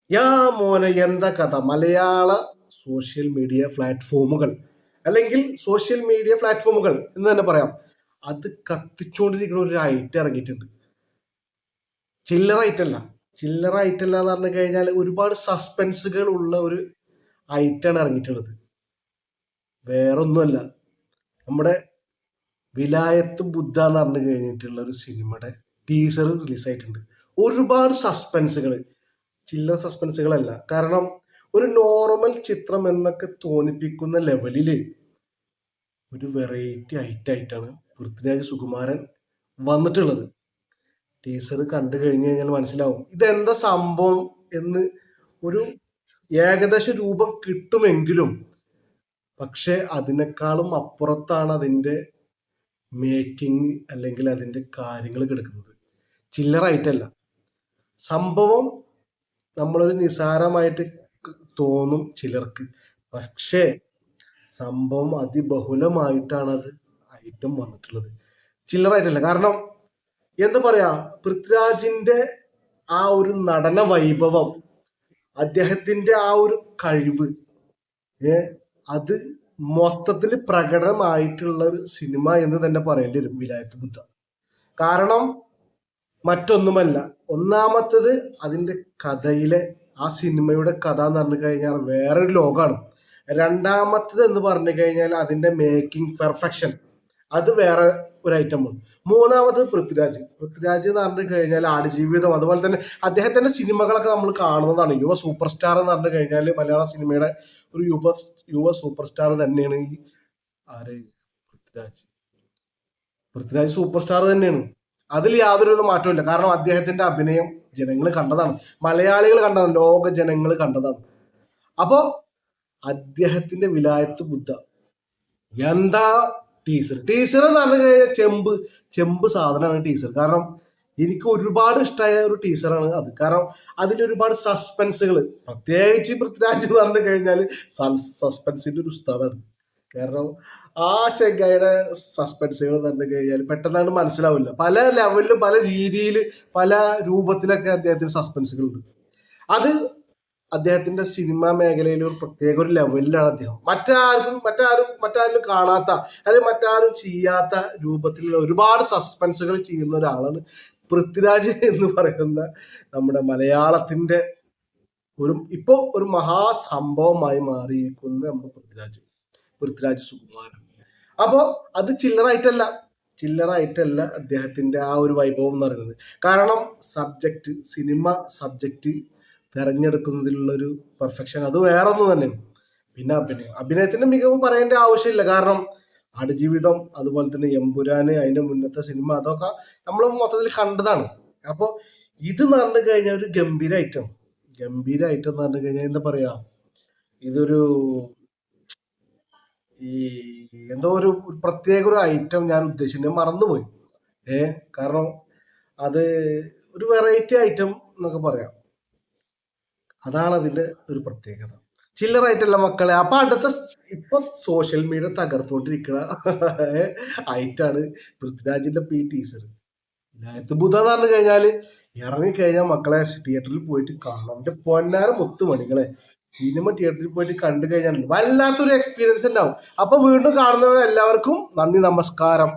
യാ മോനെ എന്താ കഥ മലയാള സോഷ്യൽ മീഡിയ പ്ലാറ്റ്ഫോമുകൾ അല്ലെങ്കിൽ സോഷ്യൽ മീഡിയ പ്ലാറ്റ്ഫോമുകൾ എന്ന് തന്നെ പറയാം. അത് കത്തിച്ചുകൊണ്ടിരിക്കുന്ന ഒരു ഐറ്റം ഇറങ്ങിയിട്ടുണ്ട്. ചില്ലറ ഐറ്റല്ല. ചില്ലറ ഐറ്റല്ല എന്ന് പറഞ്ഞു കഴിഞ്ഞാൽ ഒരുപാട് സസ്പെൻസുകൾ ഉള്ള ഒരു ഐറ്റാണ് ഇറങ്ങിയിട്ടുള്ളത്. വേറൊന്നുമല്ല, നമ്മുടെ വിലായത്ത് ബുദ്ധ എന്ന് പറഞ്ഞു കഴിഞ്ഞിട്ടുള്ള ഒരു സിനിമയുടെ ടീസർ റിലീസായിട്ടുണ്ട്. ഒരുപാട് സസ്പെൻസുകൾ, ചില്ലറ സസ്പെൻസുകളല്ല. കാരണം ഒരു നോർമൽ ചിത്രം എന്നൊക്കെ തോന്നിപ്പിക്കുന്ന ലെവലിൽ ഒരു വെറൈറ്റി ഐറ്റായിട്ടാണ് പൃഥ്വിരാജ് സുകുമാരൻ വന്നിട്ടുള്ളത്. ടീസർ കണ്ടു കഴിഞ്ഞു കഴിഞ്ഞാൽ മനസ്സിലാവും ഇതെന്താ സംഭവം എന്ന്. ഒരു ഏകദേശ രൂപം കിട്ടുമെങ്കിലും പക്ഷെ അതിനേക്കാളും അപ്പുറത്താണ് അതിൻ്റെ മേക്കിംഗ് അല്ലെങ്കിൽ അതിൻ്റെ കാര്യങ്ങൾ കിടക്കുന്നത്. ചില്ലറായിട്ടല്ല സംഭവം. നമ്മളൊരു നിസാരമായിട്ട് തോന്നും ചിലർക്ക്, പക്ഷേ സംഭവം അതിബഹുലമായിട്ടാണ് അത് ഐറ്റം വന്നിട്ടുള്ളത്. ചില്ലറായിട്ടല്ല. കാരണം എന്താ പറയാ, പൃഥ്വിരാജിന്റെ ആ ഒരു നടന വൈഭവം, അദ്ദേഹത്തിന്റെ ആ ഒരു കഴിവ്, അത് മൊത്തത്തിൽ പ്രകടമായിട്ടുള്ള ഒരു സിനിമ എന്ന് തന്നെ പറയേണ്ടി വരും വിലായത്ത് ബുദ്ധ. കാരണം മറ്റൊന്നുമല്ല, ഒന്നാമത്തത് അതിന്റെ കഥയിലെ ആ സിനിമയുടെ കഥ എന്ന് പറഞ്ഞു കഴിഞ്ഞാൽ വേറൊരു ലോകമാണ്. രണ്ടാമത്തത് എന്ന് പറഞ്ഞു കഴിഞ്ഞാൽ അതിന്റെ മേക്കിംഗ് പെർഫെക്ഷൻ, അത് വേറെ ഒരു ഐറ്റമാണ്. മൂന്നാമത് പൃഥ്വിരാജ് എന്ന് പറഞ്ഞു കഴിഞ്ഞാൽ ആടുജീവിതം, അതുപോലെ തന്നെ അദ്ദേഹത്തിന്റെ സിനിമകളൊക്കെ നമ്മൾ കാണുന്നതാണ്. യുവ സൂപ്പർ സ്റ്റാർ എന്ന് പറഞ്ഞു കഴിഞ്ഞാൽ മലയാള സിനിമയുടെ ഒരു യുവ സൂപ്പർ സ്റ്റാർ തന്നെയാണ് ഈ ആര് പൃഥ്വിരാജ് സൂപ്പർ സ്റ്റാർ തന്നെയാണ്. അതിൽ യാതൊരു മാറ്റമില്ല. കാരണം അദ്ദേഹത്തിന്റെ അഭിനയം ജനങ്ങൾ കണ്ടതാണ്, മലയാളികൾ കണ്ടതാണ്, ലോക ജനങ്ങൾ കണ്ടതാണ്. അപ്പോ അദ്ദേഹത്തിന്റെ വിലായത്ത് ബുദ്ധ എന്താ ടീസർ എന്ന് പറഞ്ഞു കഴിഞ്ഞാൽ ചെമ്പ് സാധനമാണ് ടീസർ. കാരണം എനിക്ക് ഒരുപാട് ഇഷ്ടമായ ഒരു ടീസറാണ് അത്. കാരണം അതിലൊരുപാട് സസ്പെൻസുകൾ, പ്രത്യേകിച്ച് പൃഥ്വിരാജ് എന്ന് പറഞ്ഞു കഴിഞ്ഞാൽ സസ്പെൻസിന്റെ ഒരു ഉസ്താദാണ്. കാരണം ആ ചെങ്ങായിയുടെ സസ്പെൻസുകൾ പറഞ്ഞു കഴിഞ്ഞാൽ പെട്ടെന്നാണ് മനസ്സിലാവില്ല. പല ലെവലിലും പല രീതിയിൽ പല രൂപത്തിലൊക്കെ അദ്ദേഹത്തിന് സസ്പെൻസുകളുണ്ട്. അത് അദ്ദേഹത്തിന്റെ സിനിമാ മേഖലയിൽ ഒരു പ്രത്യേക ഒരു ലെവലിലാണ് അദ്ദേഹം. മറ്റാരും കാണാത്ത അല്ലെങ്കിൽ മറ്റാരും ചെയ്യാത്ത രൂപത്തിലുള്ള ഒരുപാട് സസ്പെൻസുകൾ ചെയ്യുന്ന ഒരാളാണ് പൃഥ്വിരാജ് എന്ന് പറയുന്ന നമ്മുടെ മലയാളത്തിന്റെ ഇപ്പോ ഒരു മഹാസംഭവമായി മാറിയിരിക്കുന്ന നമ്മുടെ പൃഥ്വിരാജ് സുകുമാരൻ. അപ്പോ അത് ചില്ലറായിട്ടല്ല അദ്ദേഹത്തിന്റെ ആ ഒരു വൈഭവം എന്ന് പറയുന്നത്. കാരണം സിനിമ സബ്ജക്റ്റ് തെരഞ്ഞെടുക്കുന്നതിലുള്ള ഒരു പെർഫെക്ഷൻ അത് വേറെ ഒന്നും തന്നെയാണ്. പിന്നെ അഭിനയത്തിന്റെ മികവ് പറയേണ്ട ആവശ്യമില്ല. കാരണം ആടുജീവിതം, അതുപോലെ തന്നെ എമ്പുരാന്, അതിന്റെ മുന്നത്തെ സിനിമ, അതൊക്കെ നമ്മൾ മൊത്തത്തിൽ കണ്ടതാണ്. അപ്പോൾ ഇത് എന്ന് പറഞ്ഞു കഴിഞ്ഞാൽ ഒരു ഗംഭീര ഐറ്റം എന്ന് പറഞ്ഞു കഴിഞ്ഞാൽ എന്താ പറയാ, ഇതൊരു ഈ എന്തോ ഒരു പ്രത്യേക ഒരു ഐറ്റം ഞാൻ ഉദ്ദേശിക്കുന്നത് മറന്നുപോയി. കാരണം അത് ഒരു വെറൈറ്റി ഐറ്റം എന്നൊക്കെ പറയാം. അതാണ് അതിന്റെ ഒരു പ്രത്യേകത. ചില്ലറായിട്ടല്ല മക്കളെ. അപ്പൊ ഇപ്പൊ സോഷ്യൽ മീഡിയ തകർത്തുകൊണ്ടിരിക്കുന്ന ഐറ്റാണ് പൃഥ്വിരാജിന്റെ പി ടീസർ. ബുധ എന്ന് പറഞ്ഞു കഴിഞ്ഞാല് ഇറങ്ങിക്കഴിഞ്ഞാൽ മക്കളെ തിയേറ്ററിൽ പോയിട്ട് കാണാം. എന്റെ പൊന്നാര മുത്തുമണികളെ, സിനിമ തിയേറ്ററിൽ പോയിട്ട് കണ്ടു കഴിഞ്ഞാൽ വല്ലാത്തൊരു എക്സ്പീരിയൻസ് ഉണ്ടാവും. അപ്പൊ വീണ്ടും കാണുന്നവരെല്ലാവർക്കും നന്ദി, നമസ്കാരം.